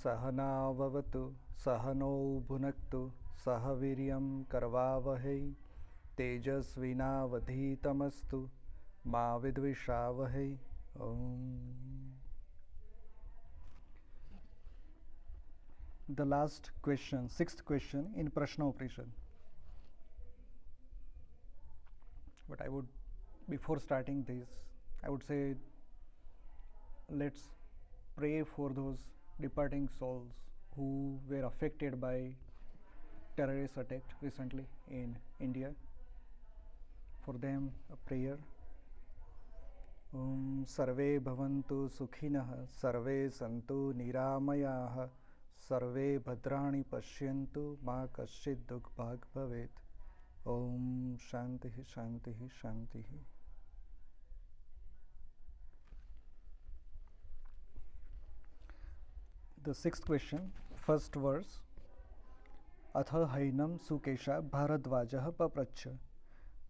सहनाववतु सहनौ भुनक्तु सह वीर्यं करवावहै तेजस्विनावधीतमस्तु मा विद्विषावहै. The last question, sixth question in Prashna Upanishad. But I would, before starting this, I would say let's pray for those departing souls who were affected by terrorist attack recently in India. For them, a prayer. Sarve bhavantu sukhinah, sarve santu niramayaha, sarve bhadrani pashyantu ma kaschid dukh bhag bhavet. Om Shantihi Shantihi Shantihi. The sixth question, first verse. Atha hainam sukesha bharadvajah paprachha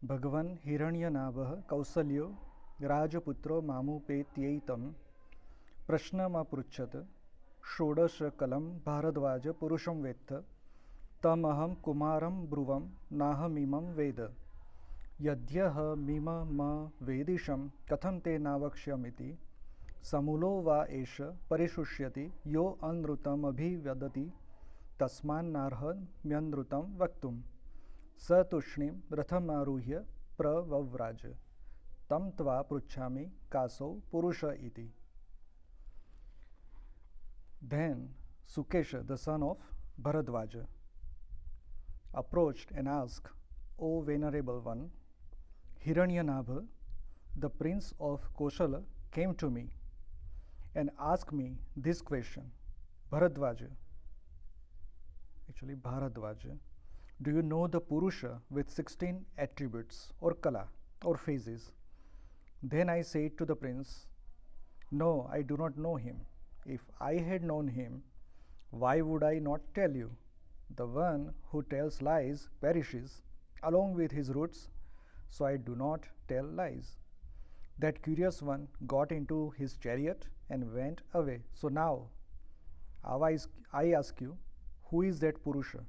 bhagavan hiranyanaಭः kausalyo rajaputro mamupetyaitam prashnamapruchat षोडशकलं Bhardwaj पुरुषं वेत्थ तमहं कुमारं ब्रुवं नाहमिमं वेद यद्यहमिमम वेदिशं कथं ते नावक्ष्यमिति समूलो वा एष परिशुष्यति यो अनृतमभिवदति तस्मान्नार्हम्यनृतं वक्तुं स तूष्णीं रथमारुह्य प्रवव्राज तं त्वा पृच्छामि कासौ पुरुष इति. Then Sukesha, the son of Bharadvaja, approached and asked, O Venerable One, Hiranyanabha, the prince of Koshala, came to me and asked me this question. Bharadvaja, actually Bharadvaja, do you know the Purusha with 16 attributes or kala or phases? Then I said to the prince, no, I do not know him. If I had known him, why would I not tell you? The one who tells lies perishes along with his roots, so I do not tell lies. That curious one got into his chariot and went away. So now I ask you, who is that Purusha?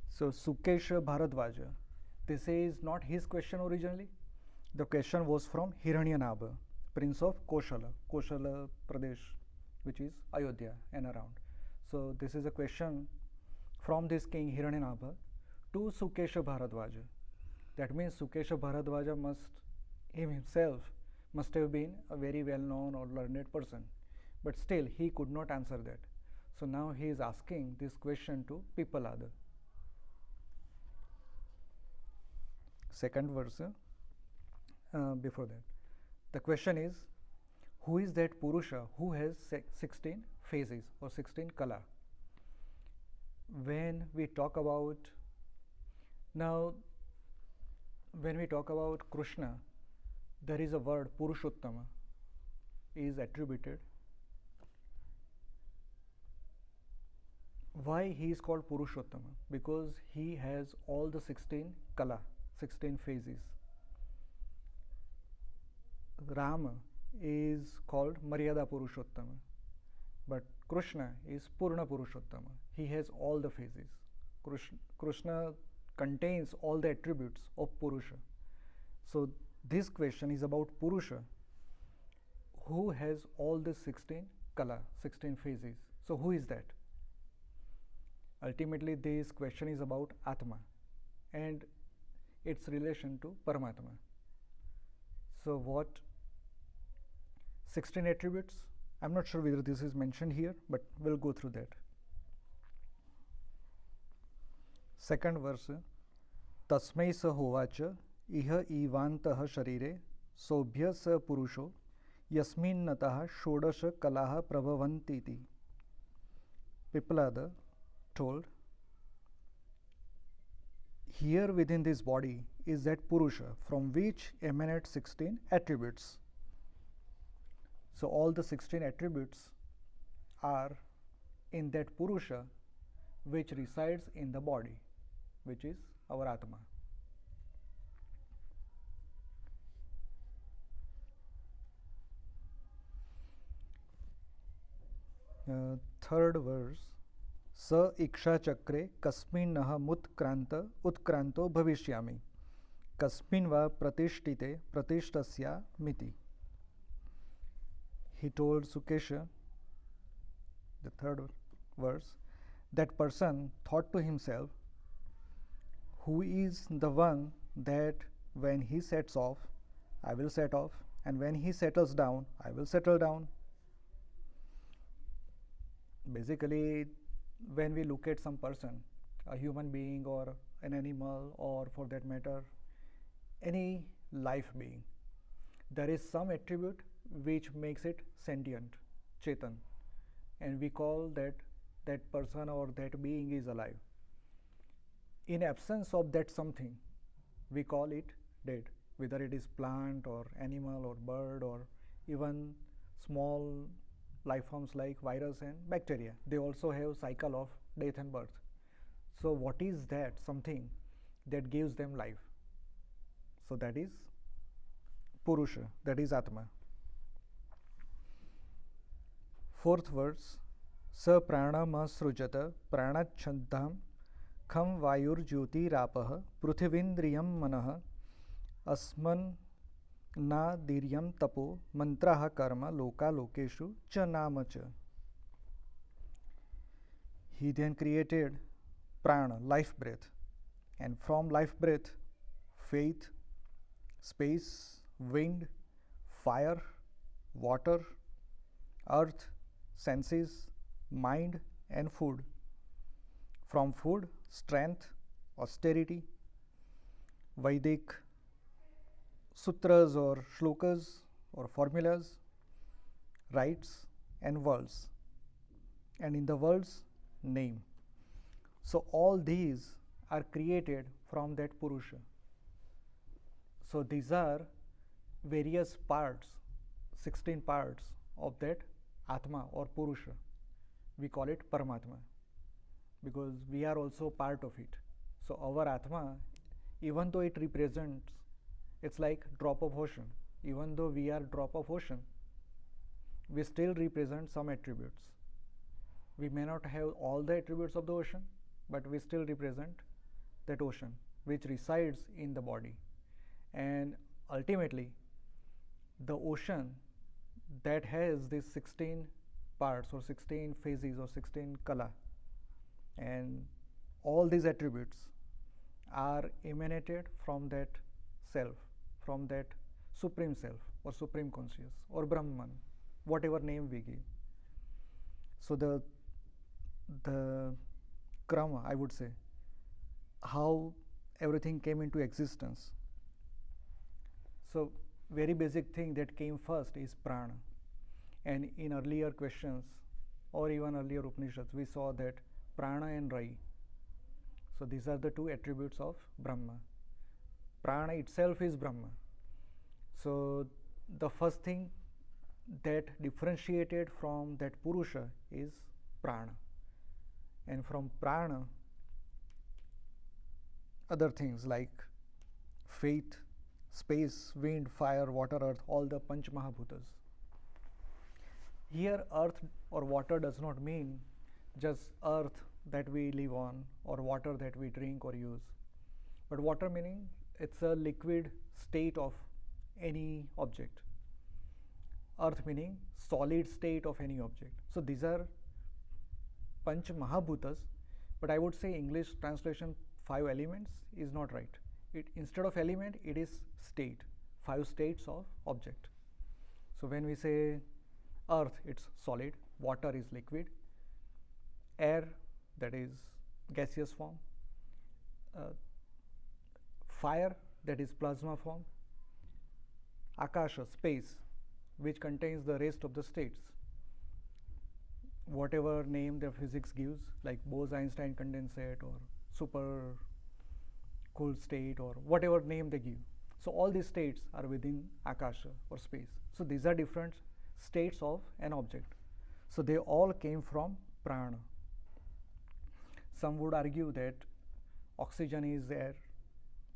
So Sukesha Bharadvaja, this is not his question originally. The question was from Hiranyanabha, prince of Koshala Pradesh, which is Ayodhya and around. So this is a question from this king Hiranyanabha to Sukesha Bharadvaja. That means Sukesha Bharadvaja himself must have been a very well-known or learned person, but still he could not answer that. So now he is asking this question to Pipalada. Second verse before that. The question is, who is that Purusha who has 16 phases or 16 kala? When we talk about Krishna, there is a word Purushottama is attributed. Why he is called Purushottama? Because he has all the 16 kala, 16 phases. Rama is called Maryada Purushottama, but Krishna is Purna Purushottama. He has all the phases. Krishna contains all the attributes of Purusha. So this question is about Purusha, who has all the 16 kala, 16 phases. So who is that? Ultimately, this question is about Atma and its relation to Paramatma. So what 16 attributes? I'm not sure whether this is mentioned here, but we'll go through that. Second verse, Tasmai sa hovacha iha ivantah sharire sobhya sa purusho yasmin natah shodasha kalaha prabhavantiti. Pipalada told, here within this body is that Purusha from which emanate 16 attributes. So all the 16 attributes are in that Purusha which resides in the body, which is our Atma. Third verse. स इक्षा चक्रे कस्मिन्नहम् उत्क्रांतो भविष्यामि कस्मिन् वा प्रतिष्ठिते प्रतिष्ठस्यामिति. He told Sukesha, the third verse, that person thought to himself, who is the one that when he sets off, I will set off, and when he settles down, I will settle down. Basically, when we look at some person, a human being or an animal, or for that matter, any life being, there is some attribute which makes it sentient, chetan, and we call that person or that being is alive. In absence of that something, we call it dead, whether it is plant or animal or bird or even small life forms like virus and bacteria. They also have cycle of death and birth. So what is that something that gives them life? So that is Purusha, that is Atma. Fourth verse. स प्राणमसृजत प्राणच्छन्दां खं वायुर्ज्योतिरापः पृथिवीन्द्रियं मनः अस्मन्नादीर्यं तपो मंत्राः कर्म लोकालोकेषु च नाम च. He then created prana, life breath, and from life breath, faith, space, wind, fire, water, earth, senses, mind, and food. From food, strength, austerity, Vedic sutras or shlokas or formulas, rites, and worlds. And in the worlds, name. So all these are created from that Purusha. So these are various parts, 16 parts of that Atma or Purusha. We call it Paramatma because we are also part of it. So our Atma, even though it represents, it's like drop of ocean. Even though we are drop of ocean, we still represent some attributes. We may not have all the attributes of the ocean, but we still represent that ocean which resides in the body. And ultimately, the ocean that has these 16 parts or 16 phases or 16 kala, and all these attributes are emanated from that self, from that supreme self or supreme conscious or Brahman, whatever name we give. So the krama, I would say, how everything came into existence. So very basic thing that came first is prana, and in earlier questions or even earlier Upanishads we saw that prana and rai. So these are the two attributes of Brahma. Prana itself is Brahma. So the first thing that differentiated from that Purusha is prana, and from prana other things like faith, space, wind, fire, water, earth, all the Panch Mahabhutas. Here earth or water does not mean just earth that we live on or water that we drink or use, but water meaning it's a liquid state of any object. Earth meaning solid state of any object. So these are Panch Mahabhutas, but I would say English translation 5 elements is not right. Instead of element, it is state, 5 states of object. So when we say earth, it's solid, water is liquid, air, that is gaseous form, fire, that is plasma form, akasha, space, which contains the rest of the states, whatever name the physics gives, like Bose-Einstein condensate or super cool state or whatever name they give. So all these states are within akasha or space. So these are different states of an object. So they all came from prana. Some would argue that oxygen is air.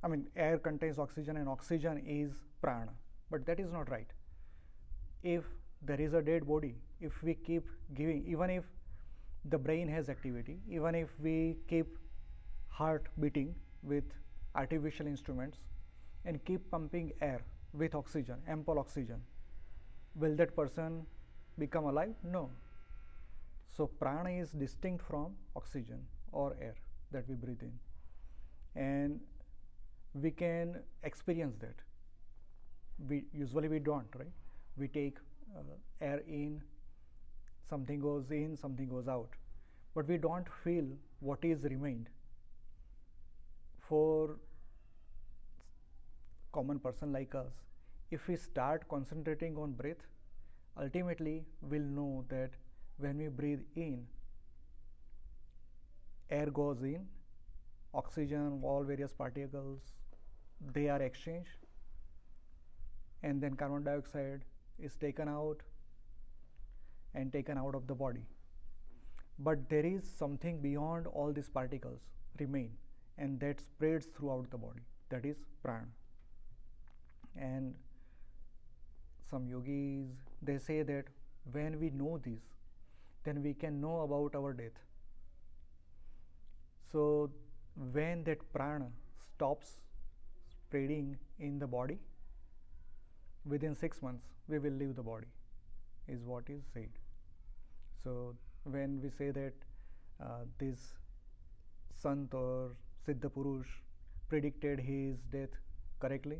I mean, air contains oxygen and oxygen is prana, but that is not right. If there is a dead body. If we keep giving, even if the brain has activity, even if we keep heart beating with artificial instruments and keep pumping air with oxygen, ample oxygen, will that person become alive? No. So prana is distinct from oxygen or air that we breathe in, and we can experience that. We usually don't, right? We take air in, something goes in, something goes out, but we don't feel what is remained. For common person like us, if we start concentrating on breath, ultimately we'll know that when we breathe in, air goes in, oxygen, all various particles, they are exchanged, and then carbon dioxide is taken out and taken out of the body. But there is something beyond all these particles remain, and that spreads throughout the body, that is prana. And some yogis, they say that when we know this, then we can know about our death. So when that prana stops spreading in the body, within 6 months we will leave the body, is what is said. So when we say that this Sant or Siddha Purush predicted his death correctly,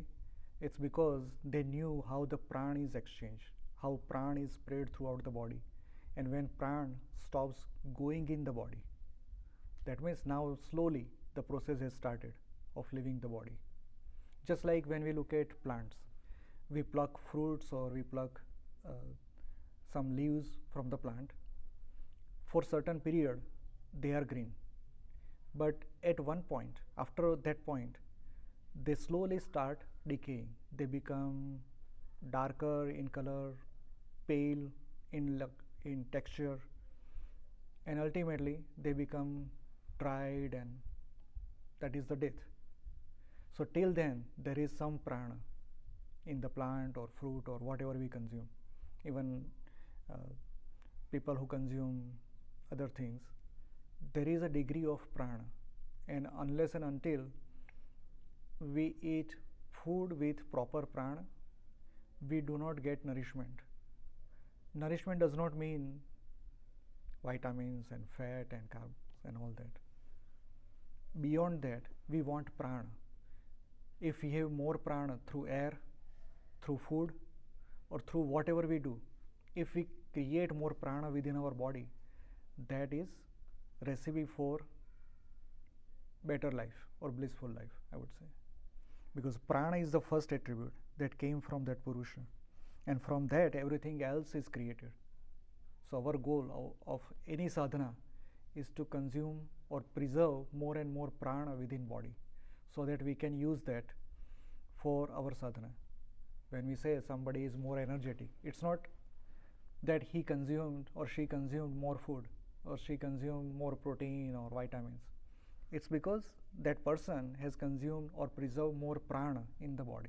it's because they knew how the prana is exchanged, how prana is spread throughout the body. And when prana stops going in the body, that means now slowly the process has started of leaving the body. Just like when we look at plants, we pluck fruits or we pluck some leaves from the plant. For certain period they are green, but at one point, after that point, they slowly start decaying. They become darker in color, pale in texture, and ultimately they become dried, and that is the death. So till then there is some prana in the plant or fruit or whatever we consume. Even people who consume other things, there is a degree of prana, and unless and until we eat food with proper prana, we do not get nourishment. Nourishment does not mean vitamins and fat and carbs and all that. Beyond that, we want prana. If we have more prana through air, through food, or through whatever we do, if we create more prana within our body, that is recipe for better life or blissful life, I would say. Because prana is the first attribute that came from that Purusha, and from that everything else is created. So our goal of any sadhana is to consume or preserve more and more prana within body, so that we can use that for our sadhana. When we say somebody is more energetic, it's not that he consumed or she consumed more food or she consumed more protein or vitamins. It's because that person has consumed or preserved more prana in the body.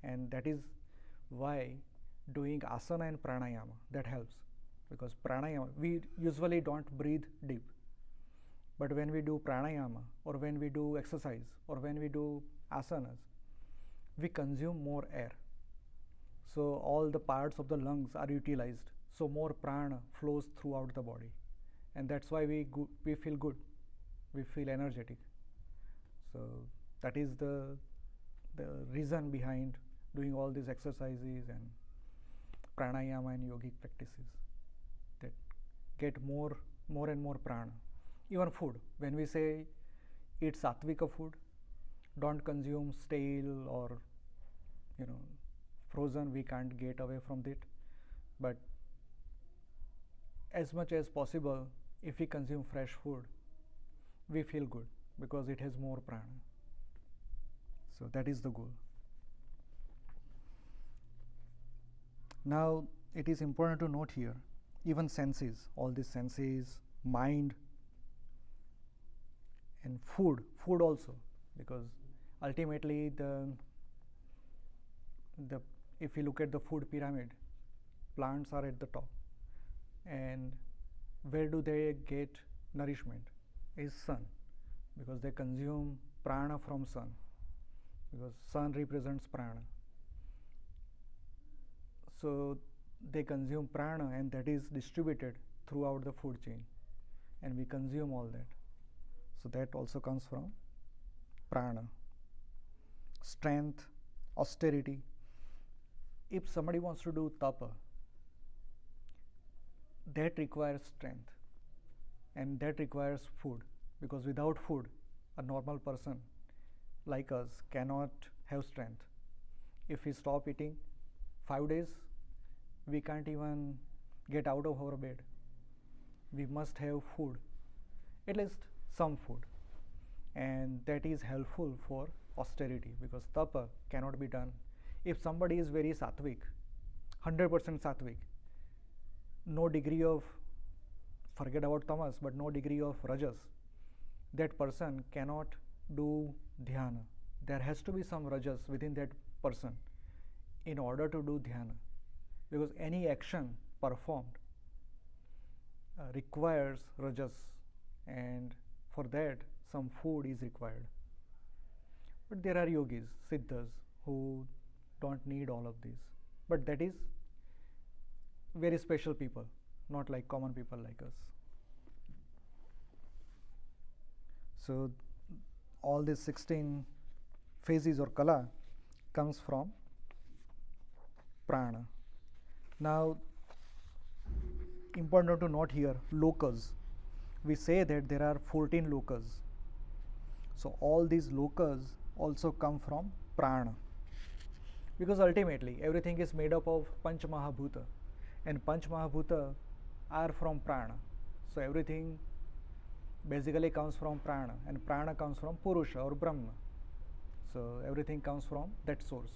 And that is why doing asana and pranayama, that helps. Because pranayama, we usually don't breathe deep. But when we do pranayama, or when we do exercise, or when we do asanas, we consume more air. So all the parts of the lungs are utilized. So more prana flows throughout the body. And that's why we feel good. We feel energetic. So that is the reason behind doing all these exercises and pranayama and yogic practices, that get more and more prana. Even food, when we say eat sattvika food, don't consume stale or frozen, we can't get away from it. But as much as possible, if we consume fresh food, we feel good because it has more prana. So that is the goal. Now it is important to note here, even senses, all these senses, mind, and food also, because ultimately if you look at the food pyramid, plants are at the top. And where do they get nourishment? Is sun, because they consume prana from sun, because sun represents prana. So they consume prana, and that is distributed throughout the food chain, and we consume all that. So that also comes from prana. Strength, austerity. If somebody wants to do tapa, that requires strength, and that requires food, because without food a normal person like us cannot have strength. If we stop eating 5 days, we can't even get out of our bed. We must have food, at least some food, and that is helpful for austerity, because tapa cannot be done. If somebody is very sattvic, 100% sattvic, no degree of, forget about tamas, but no degree of rajas, that person cannot do dhyana. There has to be some rajas within that person in order to do dhyana, because any action performed requires rajas, and for that some food is required. But there are yogis, siddhas, who don't need all of these, but that is very special people, not like common people like us. So all these 16 phases or kala comes from prana. Now, important to note here, lokas. We say that there are 14 lokas. So all these lokas also come from prana, because ultimately everything is made up of Panch Mahabhuta, and Panch Mahabhuta are from prana. So everything basically comes from prana, and prana comes from Purusha or Brahma. So everything comes from that source.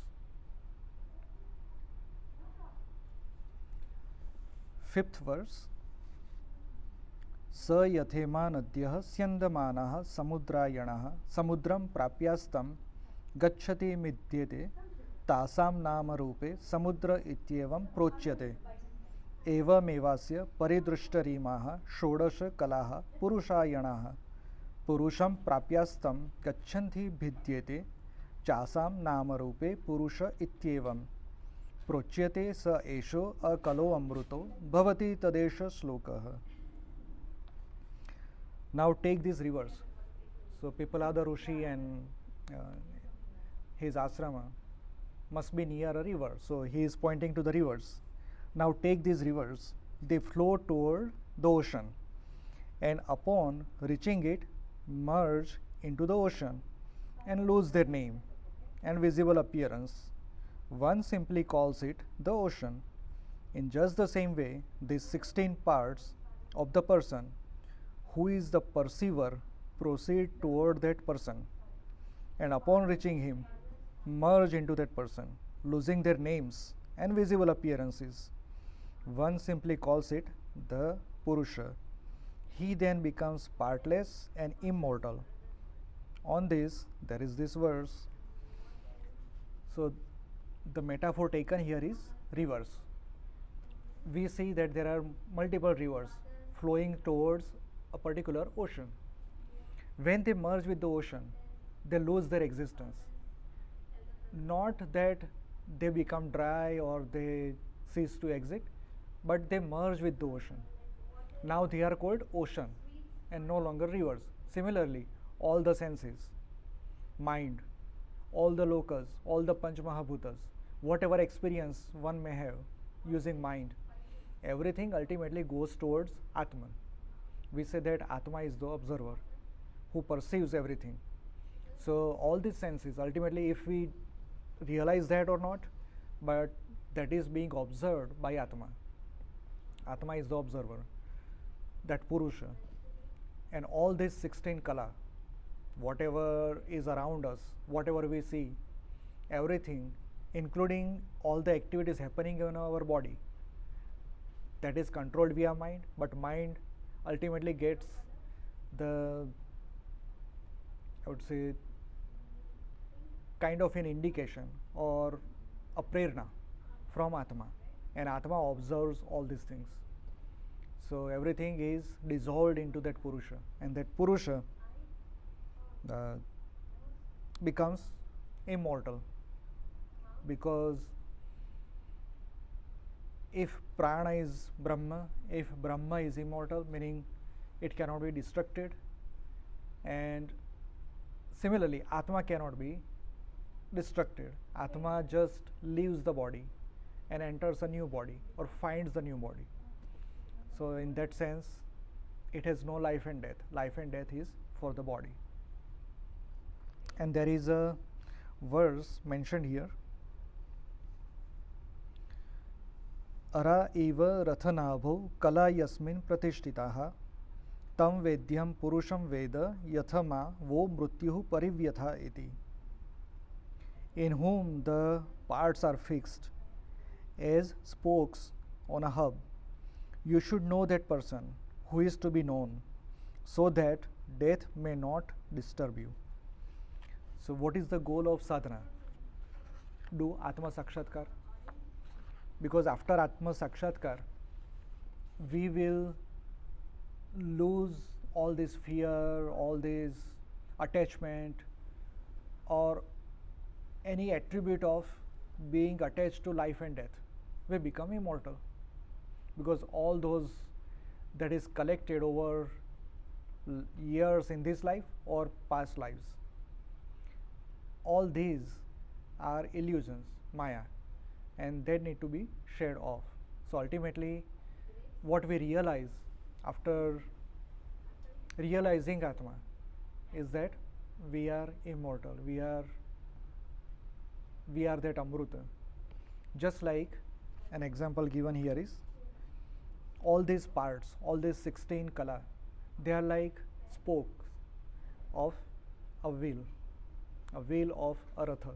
Fifth verse. स यथेमा नद्यः स्यन्दमानः समुद्रायणः समुद्रं प्राप्यास्तं गच्छति मिद्यते तासां नामरूपे समुद्र इत्येवं प्रोच्यते एवमेवास्य परिदृष्टरीमाः षोडश कलाः पुरुषायणाः पुरुषं प्राप्यास्तं गच्छन्ति भिद्येते चासां नामरूपे पुरुष इत्येवं प्रोच्यते स एषो अकलो अमृतो भवति तदेष श्लोकः. Now take these rivers. So Pipalada Rishi and his ashrama must be near a river. So he is pointing to the rivers. Now take these rivers. They flow toward the ocean, and upon reaching it, merge into the ocean and lose their name and visible appearance. One simply calls it the ocean. In just the same way, these 16 parts of the person who is the perceiver proceed toward that person, and upon reaching him, merge into that person, losing their names and visible appearances. One simply calls it the Purusha. He then becomes partless and immortal. On this, there is this verse. So the metaphor taken here is rivers. We see that there are multiple rivers flowing towards a particular ocean. When they merge with the ocean, they lose their existence. Not that they become dry or they cease to exist, but they merge with the ocean. Now they are called ocean and no longer rivers. Similarly, all the senses, mind, all the lokas, all the Panch Mahabhutas, whatever experience one may have using mind, everything ultimately goes towards Atman. We say that Atma is the observer who perceives everything. So all these senses, ultimately, if we realize that or not, but that is being observed by Atma. Atma is the observer, that Purusha. And all this 16 kala, whatever is around us, whatever we see, everything, including all the activities happening in our body, that is controlled via mind, but mind ultimately gets the, I would say, kind of an indication or a prerna from Atma. and Atma observes all these things. So everything is dissolved into that Purusha, and that Purusha uh, becomes immortal, because if prana is Brahma, if Brahma is immortal, meaning it cannot be destructed, and similarly Atma cannot be destructed. Atma just leaves the body and enters a new body or finds the new body. So in that sense, it has no life and death. Life and death is for the body. And there is a verse mentioned here. Ara eva rathanabho kala yasmin pratishtitaha tam vedyam purusham veda yathama vo mrutyuh parivyatha iti. In whom the parts are fixed as spokes on a hub. You should know that person who is to be known, so that death may not disturb you. So what is the goal of sadhana? Do Atma Sakshatkar. Because after Atma Sakshatkar, we will lose all this fear, all this attachment, or any attribute of being attached to life and death. We become immortal, because all those that is collected over years in this life or past lives, all these are illusions, Maya, and they need to be shed off. So ultimately, what we realize after realizing Atma is that we are immortal, we are that Amruta. Just like an example given here is, all these parts, all these 16 kala, they are like spokes of a wheel of a ratha.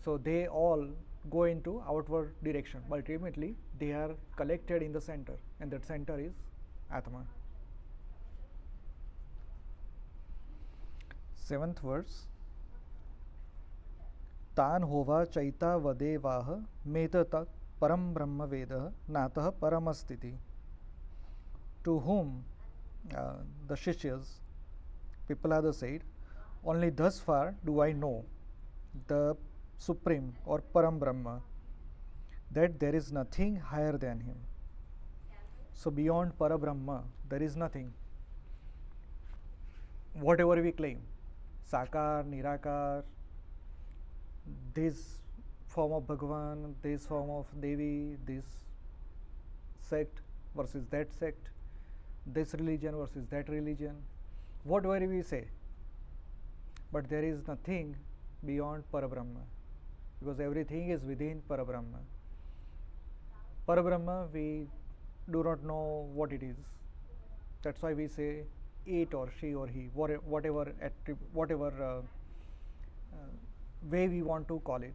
So they all go into outward direction, but ultimately they are collected in the center, and that center is Atma. 7th verse. तान होवा चैता वदेवाह मेत तत् param brahma veda natah paramastiti. To whom the Shishyas, Pippalada said, only thus far do I know the Supreme or Param Brahma, that there is nothing higher than him. So beyond Parabrahma, there is nothing. Whatever we claim, Sakar, Nirakar, this form of Bhagavan, this form of Devi, this sect versus that sect, this religion versus that religion, whatever we say, but there is nothing beyond Parabrahma, because everything is within Parabrahma. Parabrahma, we do not know what it is. That's why we say it or she or he, whatever way we want to call it.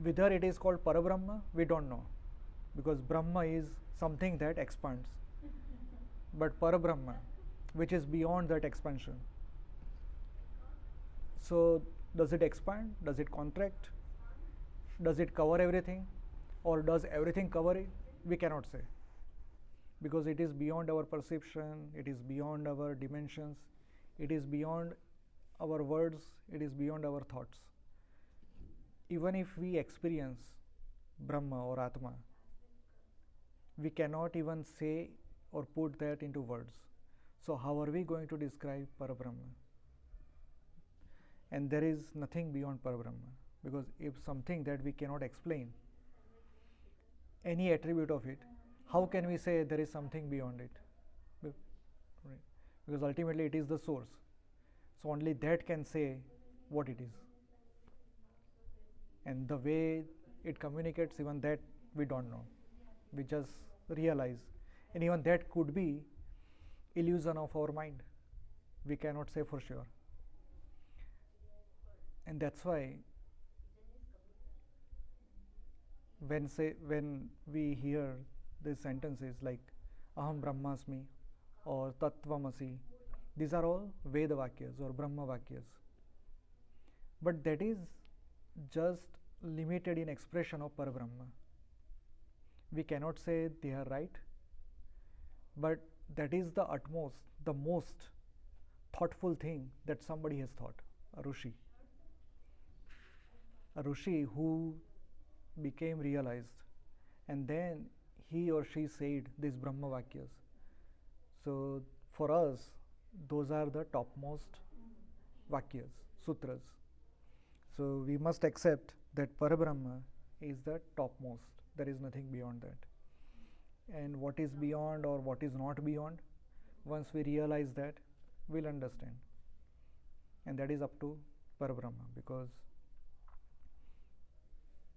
Whether it is called Parabrahma, we don't know, because Brahma is something that expands, but Parabrahma, which is beyond that expansion. So does it expand? Does it contract? Does it cover everything? Or does everything cover it? We cannot say, because it is beyond our perception, it is beyond our dimensions, it is beyond our words, it is beyond our thoughts. Even if we experience Brahma or Atma, we cannot even say or put that into words. So how are we going to describe Parabrahma? And there is nothing beyond Parabrahma, because if something that we cannot explain, any attribute of it, how can we say there is something beyond it? Right. Because ultimately it is the source. So only that can say what it is. And the way it communicates, even that we don't know. We just realize. And even that could be illusion of our mind. We cannot say for sure. And that's why when we hear these sentences like Aham Brahmasmi or Tattvamasi, these are all Veda Vakyas or Brahma Vakyas. But that is just limited in expression of Parabrahma. We cannot say they are right, but that is the utmost, the most thoughtful thing that somebody has thought, a Rishi. A Rishi who became realized, and then he or she said these Brahma Vakyas. So for us, those are the topmost Vakyas, sutras. So we must accept that Parabrahma is the topmost. There is nothing beyond that. And what is beyond or what is not beyond, once we realize that, we'll understand. And that is up to Parabrahma, because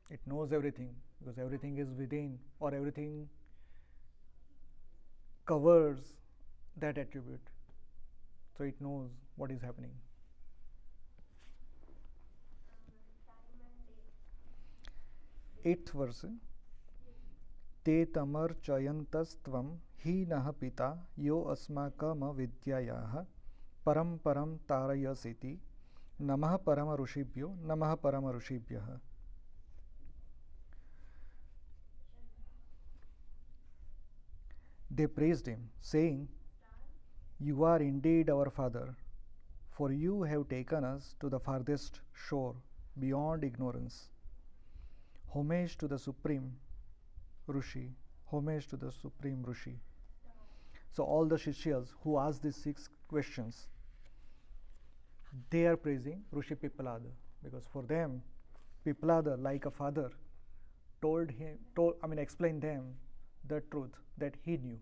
it knows everything, because everything is within, or everything covers that attribute. So it knows what is happening. Eighth verse. Te tamar chayantastvam hi nah pita yo asmakam vidyayah param param tarayasiti namah parama rushibhyo namah parama rushibhyah. They praised him, saying, "You are indeed our father, for you have taken us to the farthest shore, beyond ignorance. Homage to the Supreme Rishi, homage to the Supreme Rishi." So all the Shishyas who asked these 6 questions, they are praising Rishi Pippalada, because for them, Pippalada, like a father, explained them the truth that he knew.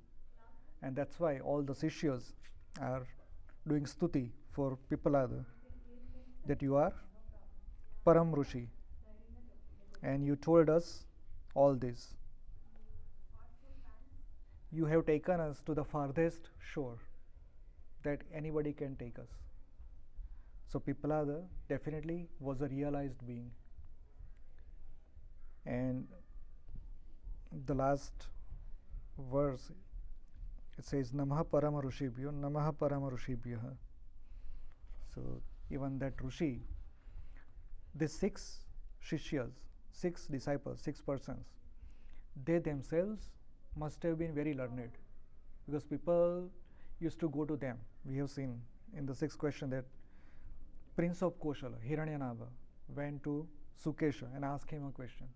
And that's why all the Sishyas are doing stuti for Pippalada, that you are Param Rishi, and you told us all this. You have taken us to the farthest shore that anybody can take us. So Pippalada definitely was a realized being. And the last verse, it says Namah Parama Rushibhyo, Namah Parama Rushibhyah. So even that Rishi, the 6 Shishyas, 6 disciples, 6 persons, they themselves must have been very learned, because people used to go to them. We have seen in the 6th question that Prince of Koshala, Hiranyanabha, went to Sukesha and asked him a question.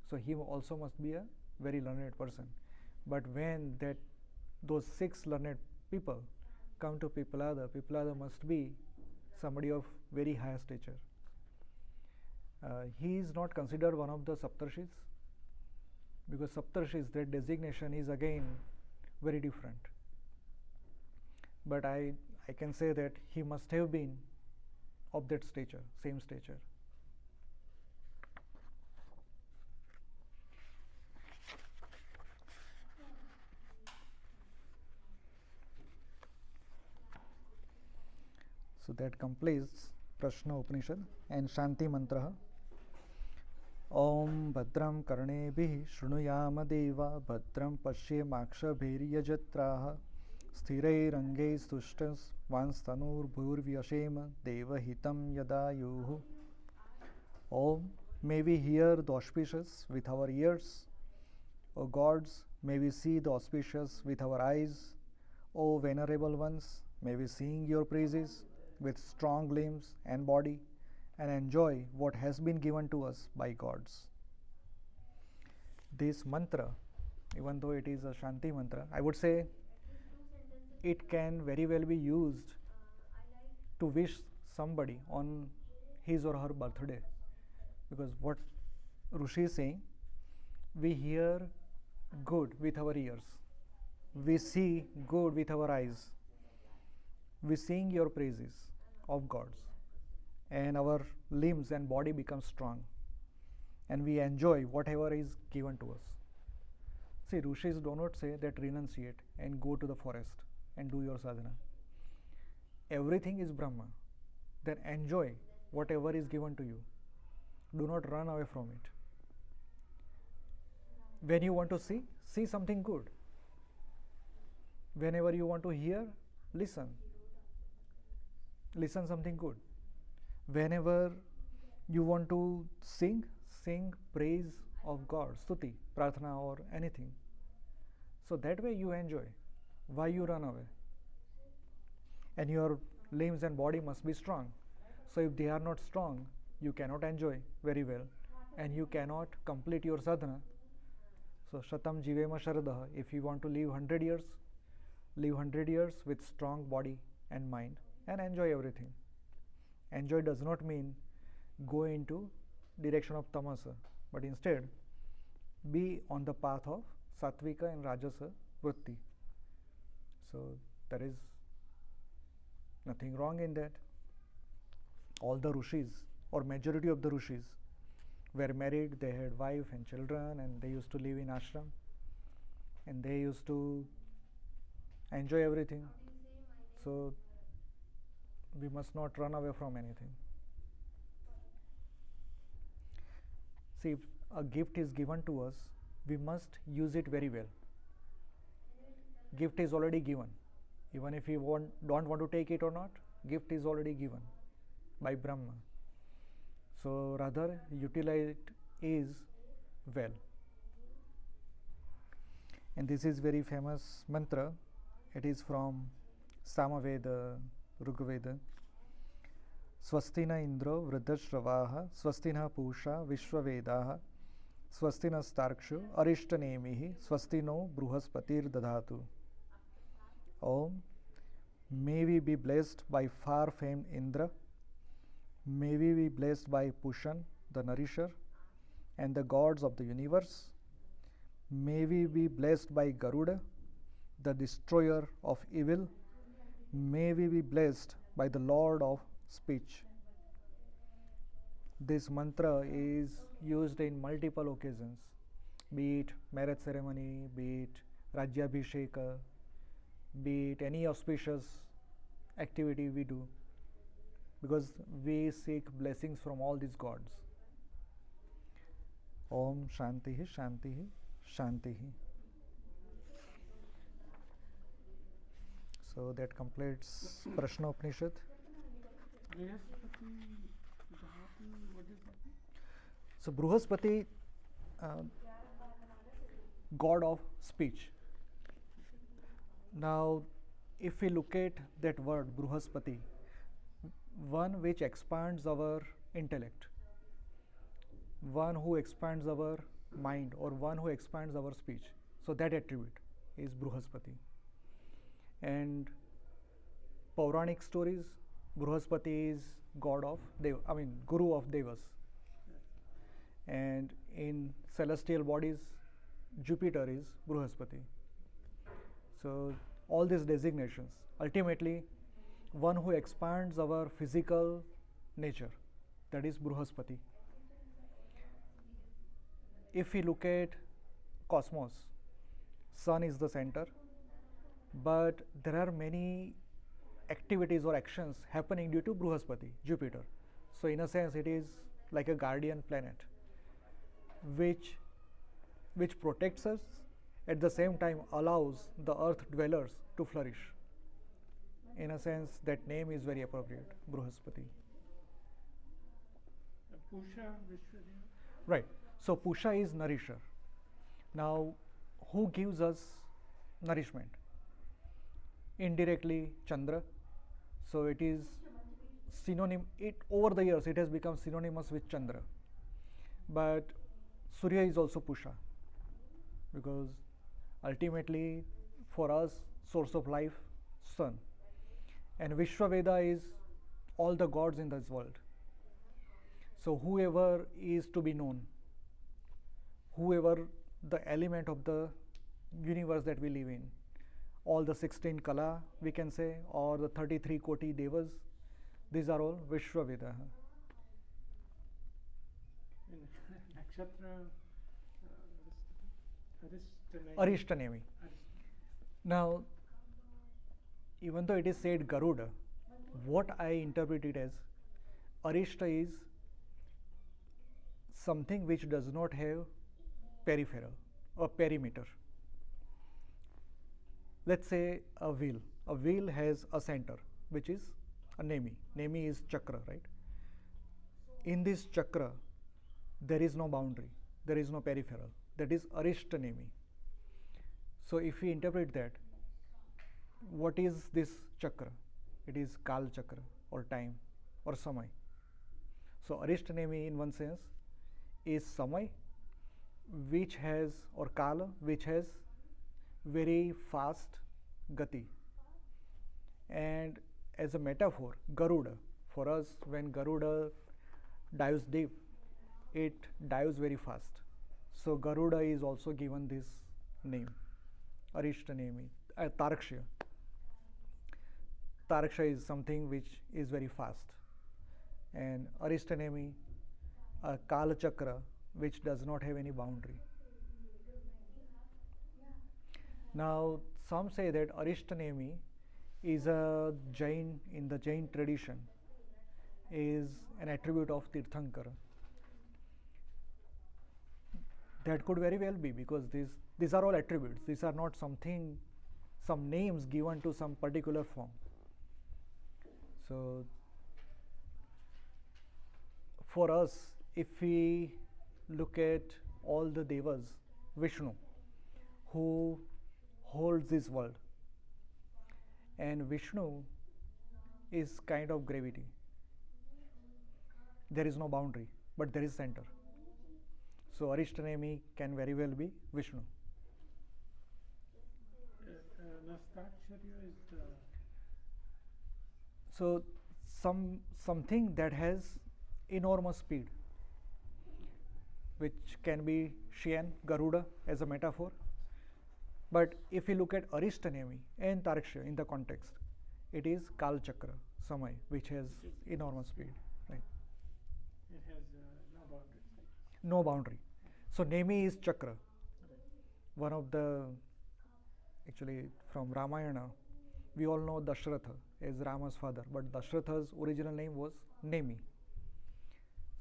So he also must be a very learned person. But when those 6 learned people come to Pippalada, Pippalada must be somebody of very high stature. He is not considered one of the Saptarshis, because Saptarshis, their designation is again very different. But I can say that he must have been of that stature, same stature. So that completes Prashna Upanishad and Shanti Mantra. Om Bhadram Karnebhi Shrunuyama Deva Bhadram Pashyemakshabhiryajatraha Sthirairangai Stushtas Vanstanur Bhurvyashema Devahitam Yadayuhu. Om, may we hear the auspicious with our ears. O gods, may we see the auspicious with our eyes. O venerable ones, may we sing your praises with strong limbs and body, and enjoy what has been given to us by gods. This mantra, even though it is a Shanti mantra, I would say it can very well be used to wish somebody on his or her birthday. Because what Rishi is saying, we hear good with our ears, we see good with our eyes, we sing your praises of gods, and our limbs and body become strong, and we enjoy whatever is given to us. See, Rishis do not say that renunciate and go to the forest and do your sadhana. Everything is Brahma. Then enjoy whatever is given to you. Do not run away from it. When you want to see something good. Whenever you want to hear, listen something good. Whenever you want to sing sing praise of God, stuti, prarthana, or anything. So that way you enjoy. Why you run away? And your limbs and body must be strong. So if they are not strong, you cannot enjoy very well, and you cannot complete your sadhana. So shatam jivema sharadaha. If you want to live 100 years, live 100 years with strong body and mind and enjoy everything. Enjoy does not mean go into direction of tamasa, but instead be on the path of satvika and rajasa vritti. So there is nothing wrong in that. All the rishis, or majority of the rishis, were married, they had wife and children, and they used to live in ashram, and they used to enjoy everything. So we must not run away from anything. See, if a gift is given to us, we must use it very well. Gift is already given. Even if we don't want to take it or not, gift is already given by Brahma. So rather utilize it is well. And this is very famous mantra. It is from Samaveda, Rigveda. Swastina Indro Vridhashravaha Swastina Pusha Vishwavedaha Swastina Starkshu Arishtanemihi Swastino Bruhaspatir Dadhatu. Om. May we be blessed by far famed Indra. May we be blessed by Pushan, the nourisher, and the gods of the universe. May we be blessed by Garuda, the destroyer of evil. May we be blessed by the Lord of speech. This mantra is used in multiple occasions, be it marriage ceremony, be it Rajyabhisheka, be it any auspicious activity we do, because we seek blessings from all these gods. Om Shantihi Shantihi Shantihi. So that completes Prashna Upanishad. So Bruhaspati, god of speech. Now, if we look at that word Bruhaspati, one which expands our intellect, one who expands our mind, or one who expands our speech, so that attribute is Bruhaspati. And Puranic stories, Bruhaspati is god of Guru of Devas. And in celestial bodies, Jupiter is Bruhaspati. So all these designations, ultimately one who expands our physical nature, that is Bruhaspati. If we look at cosmos, sun is the center, but there are many activities or actions happening due to Bruhaspati, Jupiter. So in a sense it is like a guardian planet which protects us, at the same time allows the earth dwellers to flourish. In a sense, that name is very appropriate, Bruhaspati. Pusha Vishwadeva. Right. So Pusha is nourisher. Now, who gives us nourishment? Indirectly, Chandra. So it is synonym. Over the years it has become synonymous with Chandra. But Surya is also Pusha, because ultimately for us source of life, sun. And Vishwaveda is all the gods in this world. So whoever is to be known, whoever the element of the universe that we live in, all the 16 Kala we can say, or the 33 Koti Devas, these are all Vishwaveda. Nakshatra Arishtanemi. Now, even though it is said Garuda, what I interpret it as, Arishta is something which does not have peripheral or perimeter. Let's say a wheel. A wheel has a center, which is a Nemi. Nemi is chakra, right? In this chakra, there is no boundary, there is no peripheral. That is Arishtanemi. So if we interpret that, what is this chakra? It is Kal chakra or time or Samay. So Arishtanemi in one sense is Samay which has, or Kala which has very fast gati. And as a metaphor, Garuda, for us when Garuda dives deep, it dives very fast. So Garuda is also given this name, Arishtanemi, Tarakshya. Tarakshya is something which is very fast. And Arishtanemi, a Kala chakra which does not have any boundary. Now, some say that Arishtanemi is a Jain, in the Jain tradition, is an attribute of Tirthankara. That could very well be, because these are all attributes. These are not something, some names given to some particular form. So for us, if we look at all the devas, Vishnu, who holds this world, and Vishnu is kind of gravity. There is no boundary, but there is center. So Arishtanemi can very well be Vishnu. Nastakshariya is the. So something that has enormous speed, which can be Shian, Garuda as a metaphor. But if you look at Arishtanemi and Taraksha in the context, it is Kal Chakra, Samay, which has enormous speed. Right? It has no boundaries. No boundary. So Nemi is Chakra. One of the, actually from Ramayana, we all know Dashratha as Rama's father, but Dashratha's original name was Nemi.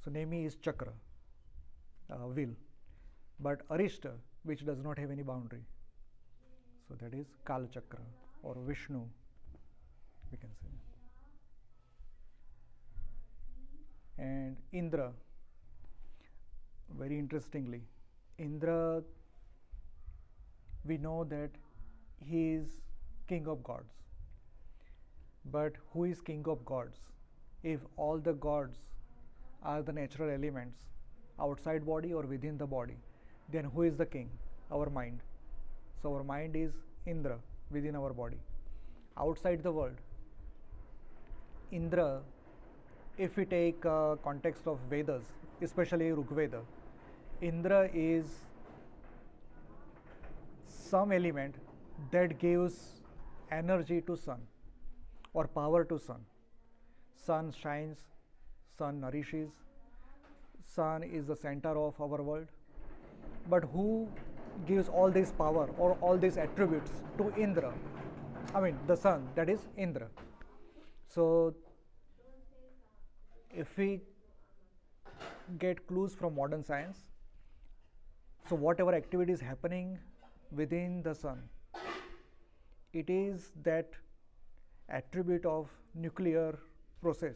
So Nemi is Chakra, will. But Arishta, which does not have any boundary. So that is Kal Chakra or Vishnu, we can say. And Indra, very interestingly, Indra, we know that he is king of gods. But who is king of gods? If all the gods are the natural elements outside body or within the body, then who is the king? Our mind. So our mind is Indra within our body. Outside the world, Indra, if we take context of Vedas, especially Rigveda, Indra is some element that gives energy to sun or power to sun. Sun shines, sun nourishes, sun is the center of our world. But who gives all this power or all these attributes to Indra? I mean the sun, that is Indra. So if we get clues from modern science, so whatever activity is happening within the sun, it is that attribute of nuclear process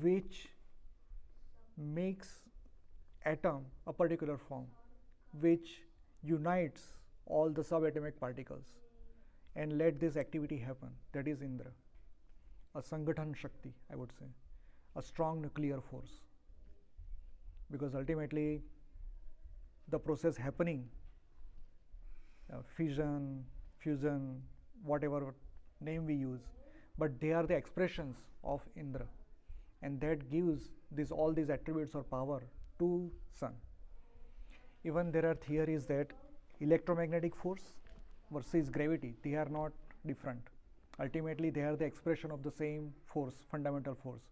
which makes atom a particular form, which unites all the subatomic particles and let this activity happen. That is Indra, a Sangathan Shakti, I would say, a strong nuclear force. Because ultimately the process happening, fission, fusion, whatever name we use, but they are the expressions of Indra, and that gives all these attributes or power to sun. Even there are theories that electromagnetic force versus gravity, they are not different. Ultimately they are the expression of the same force, fundamental force.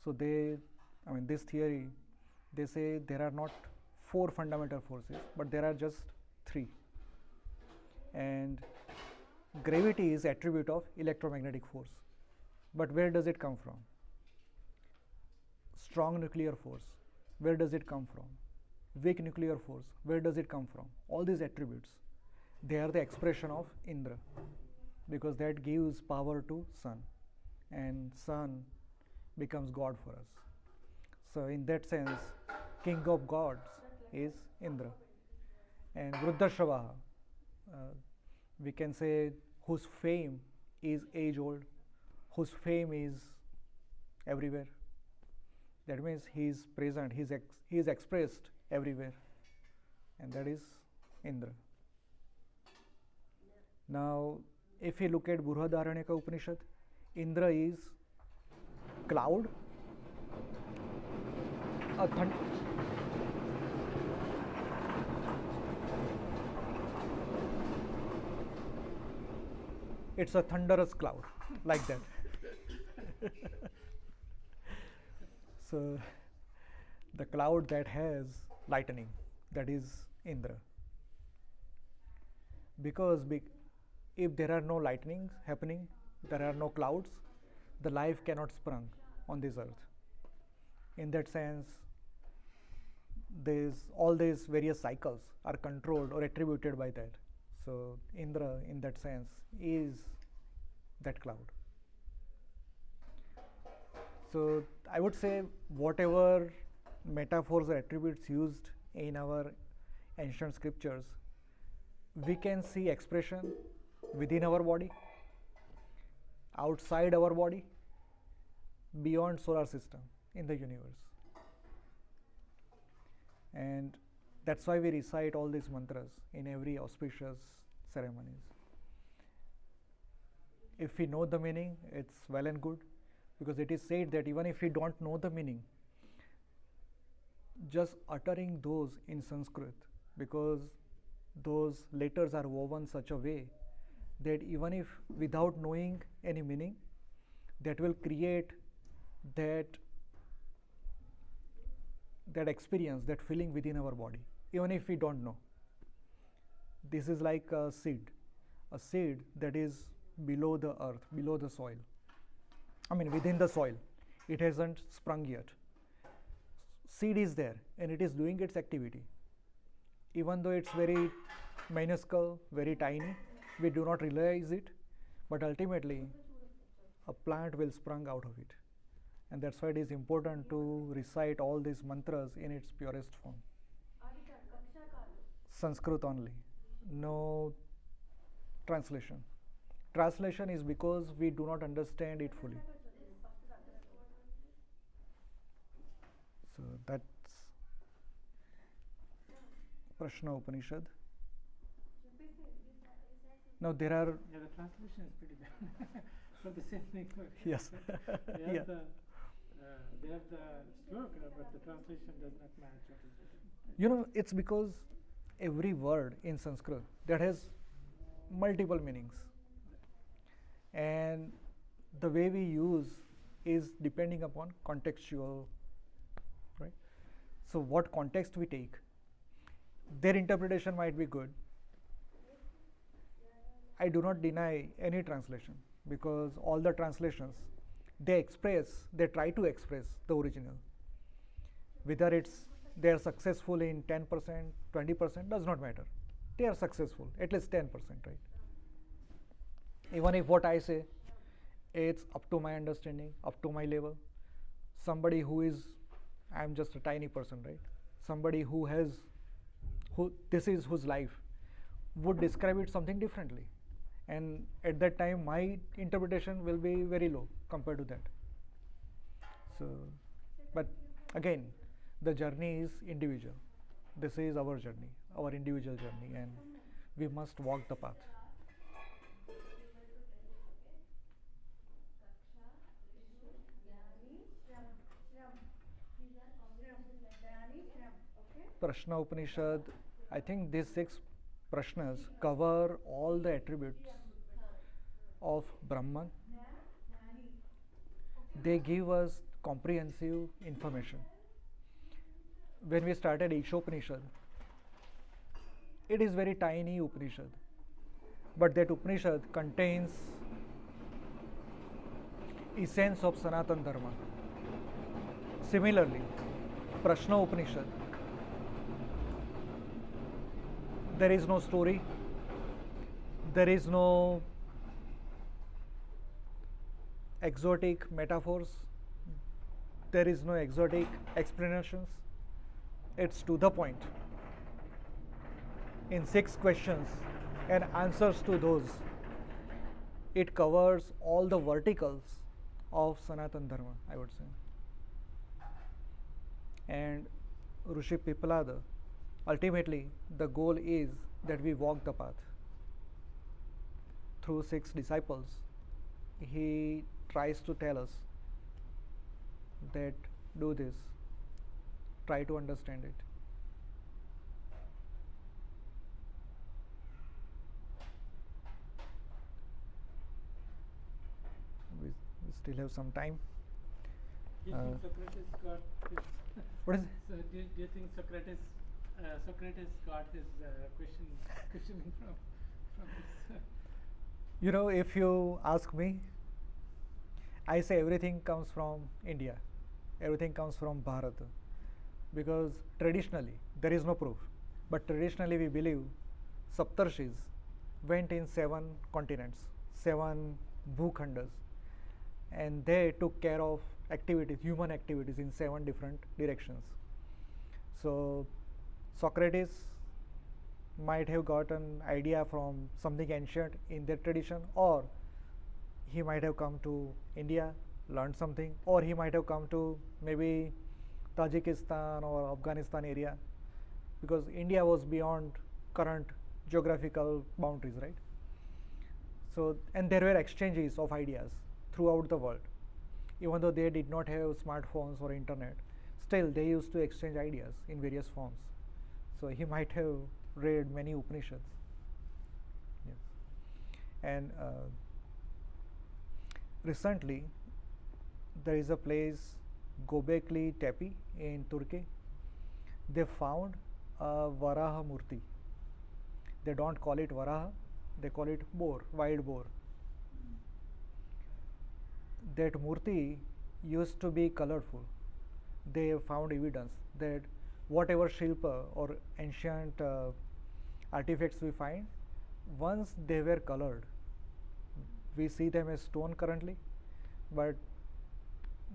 So this theory, they say there are not 4 fundamental forces, but there are just 3. And gravity is attribute of electromagnetic force. But where does it come from? Strong nuclear force, where does it come from? Weak nuclear force, where does it come from? All these attributes, they are the expression of Indra, because that gives power to sun, and sun becomes God for us. So in that sense, king of gods is Indra. And Vruddhashavaha, we can say, whose fame is age old, whose fame is everywhere. That means he is present, he is expressed everywhere, and that is Indra. Now, if we look at Burhadaranyaka Upanishad, Indra is cloud, a it's a thunderous cloud, like that. So, the cloud that has lightning, that is Indra. Because if there are no lightnings happening, there are no clouds, the life cannot sprung on this earth. In that sense, all these various cycles are controlled or attributed by that. So Indra, in that sense, is that cloud. So I would say whatever metaphors or attributes used in our ancient scriptures, we can see expression within our body, outside our body, beyond solar system, in the universe. And that's why we recite all these mantras in every auspicious ceremonies. If we know the meaning, it's well and good, because it is said that even if we don't know the meaning, just uttering those in Sanskrit, because those letters are woven such a way that even if without knowing any meaning, that will create that experience, that feeling within our body, even if we don't know. This is like a seed that is below the earth, below the soil. I mean, within the soil, it hasn't sprung yet. Seed is there and it is doing its activity. Even though it's very minuscule, very tiny, we do not realize it, but ultimately a plant will sprung out of it. And that's why it is important to recite all these mantras in its purest form. Sanskrit only, no translation. Translation is because we do not understand it fully. So that's Prashna Upanishad. Now there are. Yeah, the translation is pretty bad for the same thing. Yes. They Yeah. They have the shloka, but the translation does not match what is written. You know, it's because every word in Sanskrit that has multiple meanings, and the way we use is depending upon contextual, right? So what context we take, their interpretation might be good. I do not deny any translation, because all the translations, they try to express the original. Whether they are successful in 10%, 20%, does not matter. They are successful, at least 10%, right? Even if what I say, it's up to my understanding, up to my level. Somebody I'm just a tiny person, right? Somebody whose life would describe it something differently. And at that time, my interpretation will be very low compared to that. So, but again, the journey is individual. This is our journey, our individual journey, and we must walk the path. Prashna Upanishad, I think these 6 Prashnas cover all the attributes of Brahman. They give us comprehensive information. When we started Upanishad, it is very tiny Upanishad, but that Upanishad contains essence of Sanatana Dharma. Similarly, Prashna Upanishad, there is no story, there is no exotic metaphors, there is no exotic explanations. It's to the point. In 6 questions and answers to those, it covers all the verticals of Sanatan Dharma, I would say. And Rishi Pipalada, ultimately, the goal is that we walk the path. Through 6 disciples, he tries to tell us that do this, try to understand it. We still have some time. Do you think Socrates got his What is it? So do you think Socrates got his questioning from this? You know, if you ask me, I say everything comes from India, everything comes from Bharat, because traditionally there is no proof, but traditionally we believe Saptarshis went in 7 continents, 7 bhukhandas, and they took care of activities, human activities in 7 different directions. So Socrates might have got an idea from something ancient in their tradition, or he might have come to India, learned something, or he might have come to maybe Tajikistan or Afghanistan area, because India was beyond current geographical boundaries, right? So, and there were exchanges of ideas throughout the world. Even though they did not have smartphones or internet, still they used to exchange ideas in various forms. So he might have read many Upanishads. Yes. And recently, there is a place, Göbekli Tepe in Turkey. They found a Varaha Murti. They don't call it Varaha, they call it boar, wild boar. That Murti used to be colorful. They found evidence that whatever Shilpa or ancient artifacts we find, once they were colored, we see them as stone currently, but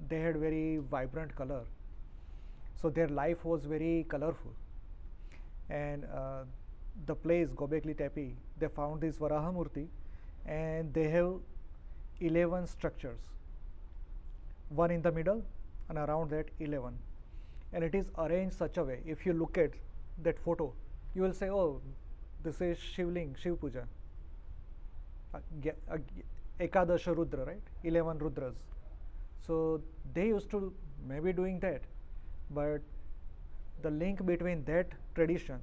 they had very vibrant color. So their life was very colorful. And the place, Göbekli Tepe, they found this Varaha Murti, and they have 11 structures, one in the middle, and around that 11. And it is arranged such a way, if you look at that photo, you will say, oh, this is Shivling, Shiv Puja. Ekadasha Rudra, right? 11 Rudras. So they used to maybe doing that, but the link between that tradition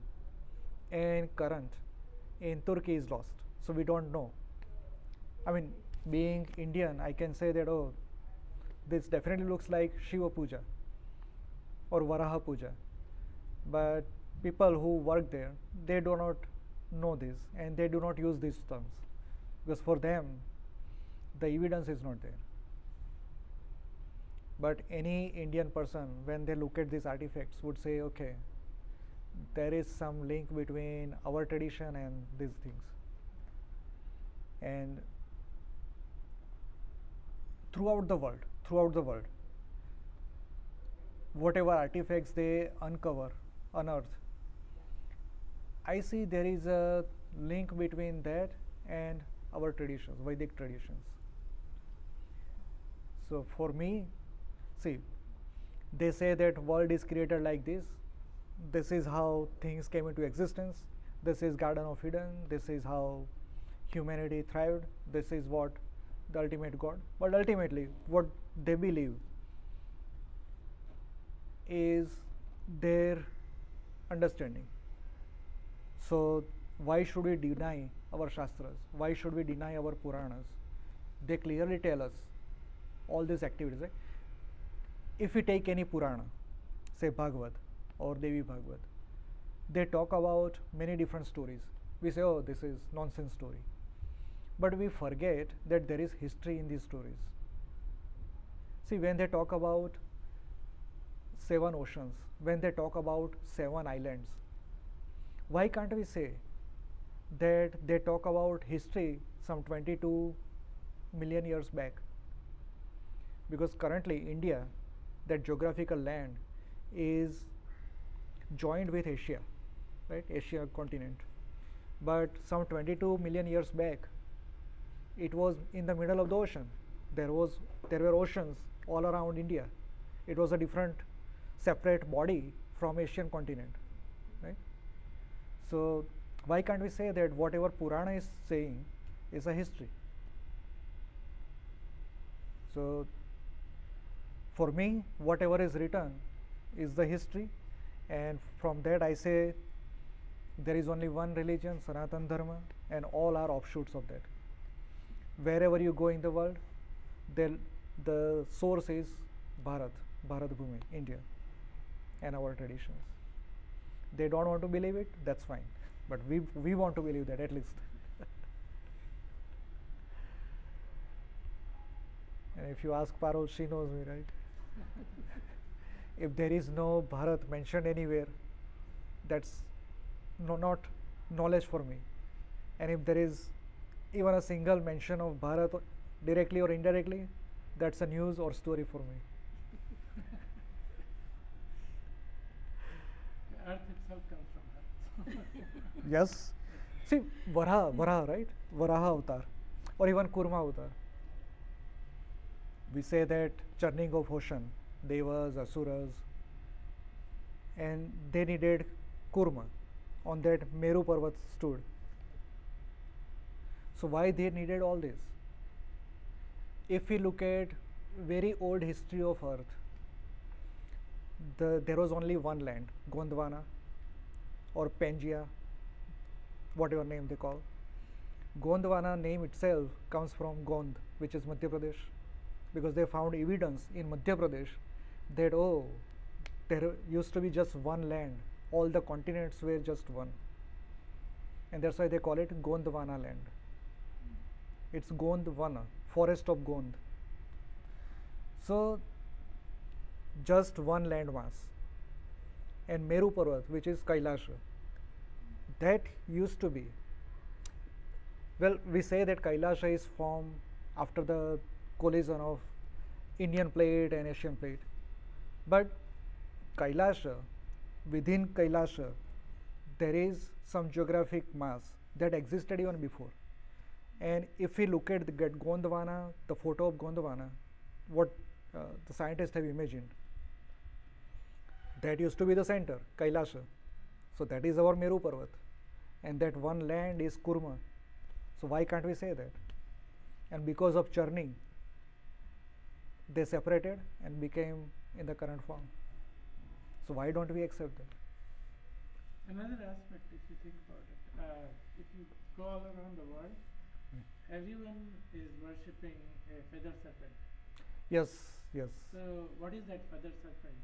and current in Turkey is lost. So we don't know. I mean, being Indian, I can say that, oh, this definitely looks like Shiva Puja or Varaha Puja. But people who work there, they do not know this, and they do not use these terms, because for them, the evidence is not there. But any Indian person, when they look at these artifacts, would say, okay, there is some link between our tradition and these things. And throughout the world, whatever artifacts they unearth, I see there is a link between that and our traditions, Vedic traditions. So for me, see, they say that world is created like this. This is how things came into existence. This is Garden of Eden. This is how humanity thrived. This is what the ultimate God. But ultimately, what they believe is their understanding. So why should we deny our Shastras? Why should we deny our Puranas? They clearly tell us all these activities. Right? If we take any Purana, say Bhagavad or Devi Bhagavad, they talk about many different stories. We say, oh, this is nonsense story. But we forget that there is history in these stories. See, when they talk about 7 oceans, when they talk about 7 islands, why can't we say that they talk about history some 22 million years back? Because currently India, that geographical land is joined with Asia, right? Asia continent. But some 22 million years back, it was in the middle of the ocean. There were oceans all around India. It was a different, separate body from Asian continent, right? So why can't we say that whatever Purana is saying is a history? So for me, whatever is written is the history, and from that I say there is only one religion, Sanatana Dharma, and all are offshoots of that. Wherever you go in the world, the source is Bharat Bhumi, India, and our traditions. They don't want to believe it, that's fine, but we want to believe that at least. And if you ask Parul, she knows me, right? If there is no Bharat mentioned anywhere, that's not knowledge for me. And if there is even a single mention of Bharat directly or indirectly, that's a news or story for me. The earth itself comes from earth. Yes. See, Varaha, right? Varaha avatar, or even Kurma avatar. We say that churning of ocean, devas, asuras, and they needed Kurma. On that Meru Parvat stood. So why they needed all this? If we look at very old history of earth, there was only one land, Gondwana or Pangaea, whatever name they call. Gondwana name itself comes from Gond, which is Madhya Pradesh, because they found evidence in Madhya Pradesh that there used to be just one land, all the continents were just one, and that's why they call it Gondwana land. It's Gondwana, forest of Gond. So just one land mass. And Meru Parvat, which is Kailasha, that used to be, well, we say that Kailasha is formed after the collision of Indian plate and Asian plate, but Kailasha, within Kailasha, there is some geographic mass that existed even before. And if we look at the Gondwana, the photo of Gondwana, what the scientists have imagined, that used to be the center, Kailasha. So that is our Meru Parvat, and that one land is Kurma. So why can't we say that? And because of churning, they separated and became in the current form. So why don't we accept that? Another aspect, if you think about it, if you go all around the world, everyone is worshipping a feather serpent. Yes, yes. So what is that feather serpent,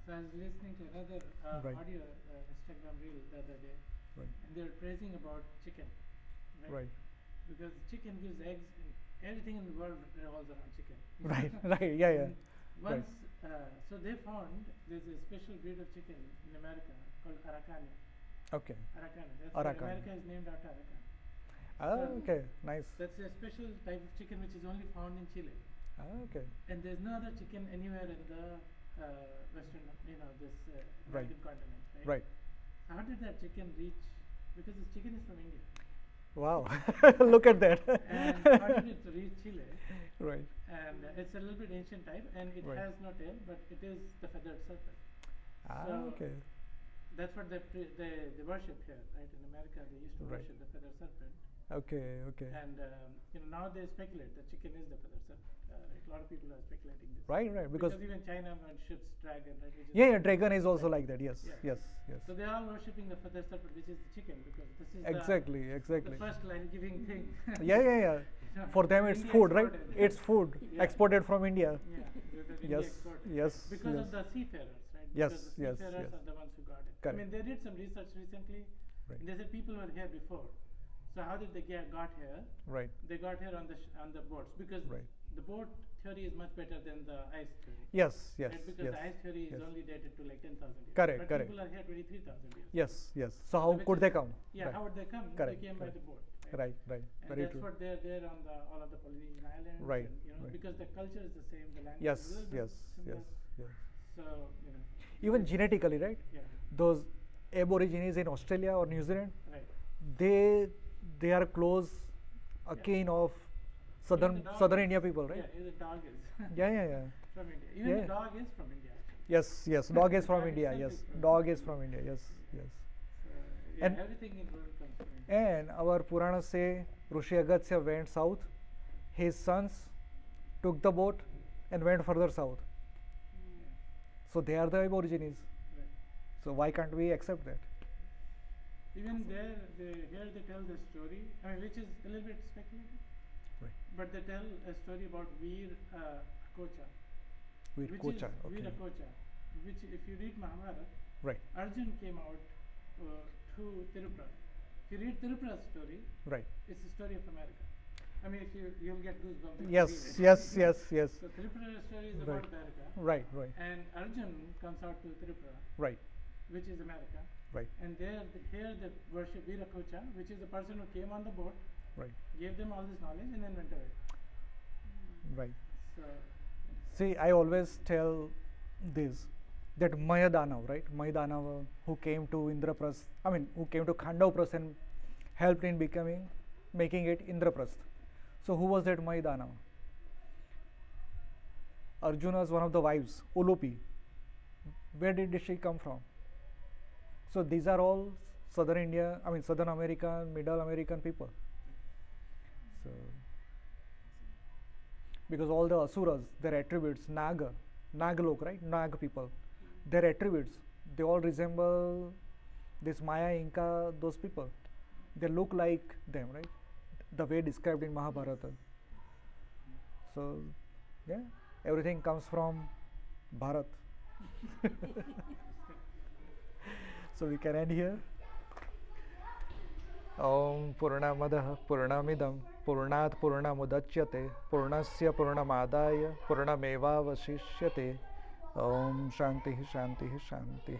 So I was listening to another Right. audio Instagram reel the other day, Right. and they were praising about chicken, Right. Because chicken gives eggs, and everything in the world revolves around chicken. Right, right, yeah, yeah. And once, so they found there's a special breed of chicken in America called Araucania. Okay. Araucania. That's Araucania. America is named after Araucania. Ah, So okay, nice. That's a special type of chicken which is only found in Chile. Ah, okay. And there's no other chicken anywhere in the western, this American continent, right? Right. So how did that chicken reach? Because this chicken is from India. Wow, look at that. And how did it reach Chile? Right. And it's a little bit ancient type, and it Right. has no tail, but it is the feathered serpent. Ah, So okay. that's what they worship here, right? In America, they used to Right. worship the feathered serpent. Okay, okay. And now they speculate that chicken is the feathered serpent. Right? A lot of people are speculating this. Right, right. Because even China worships dragon, right? Which is yeah, dragon is also like that. Yes, Yeah. yes, yes. So they are worshipping the feathered serpent, which is the chicken, because this is Exactly, the exactly. first life-giving thing. Yeah. For them, it's India food, right? exported. It's food Yeah. exported from India. Yeah, that India Yes, exported. yes, Because yes. of the seafarers, right? Yes, Because the yes, seafarers yes. are the ones who got it. Correct. I mean, they did some research recently, Right. and they said people were here before. So how did they got here? Right, They got here on the boats, because right. the boat theory is much better than the ice theory. Yes, yes, Right? Because yes. the ice theory is yes. only dated to like 10,000 years. Correct, But correct. people are here 23,000 years. Yes, yes. So how which could is- they come? Yeah, Right. how would they come? Correct, They came by correct. the boat. right, right. And Very that's true. what they're there on all of the Polynesian islands. Right, And, you know, right. because the culture is the same, the language Yes, is a little yes, bit similar. yes, yes. So, you know. Even genetically, right? Yeah. Those Aborigines in Australia or New Zealand, Right. they are close akin of Even the dog southern is- India people, right? Yeah, even the dog is Yeah, yeah, yeah. from India. Even Yeah. the dog is from India, actually. Yes, yes. Dog is from Dog India. itself Yes, is from dog India. is from India. Yes, yes. So, yeah, And- everything in world comes from India. And our Puranas say Rishi Agastya went south. His sons took the boat and went further south. Yeah. So they are the Aborigines. Right. So why can't we accept that? Even there, here they tell the story, I mean, which is a little bit speculative, Right. but they tell a story about Veer Kocha. We're which Kocha. is Okay. Veera Kocha, which if you read Mahabharata, Right. Arjun came out to Tirupura. If you read Tirupura's story, Right. it's the story of America. I mean, if you'll get goosebumps. if you Yes, read it. yes, yes, yes. So Tirupura's story is Right. about America, Right, right, and Arjun comes out to Tirupura, right, which is America, right, and here they worship Veera Kocha, which is the person who came on the boat, right, gave them all this knowledge, and then went away. right. So, See, I always tell this that Mayadanav, right? Mayadanav who came to Indraprasth, who came to Khandavprasth and helped in making it Indraprasth. So, who was that Mayadanav? Arjuna's one of the wives, Ulupi. Where did she come from? So, these are all Southern India, Southern American, Middle American people. So, because all the asuras, their attributes, Nagalok, right? Nag people, their attributes, they all resemble this Maya, Inca, those people. They look like them, right? The way described in Mahabharata. So, yeah, everything comes from Bharat. So we can end here. Om Purnamadah Purnamidam Purnat Purnamudachyate Purnasya Purnamadaya Purnamevavasishyate. Om Shanti Shanti Shanti.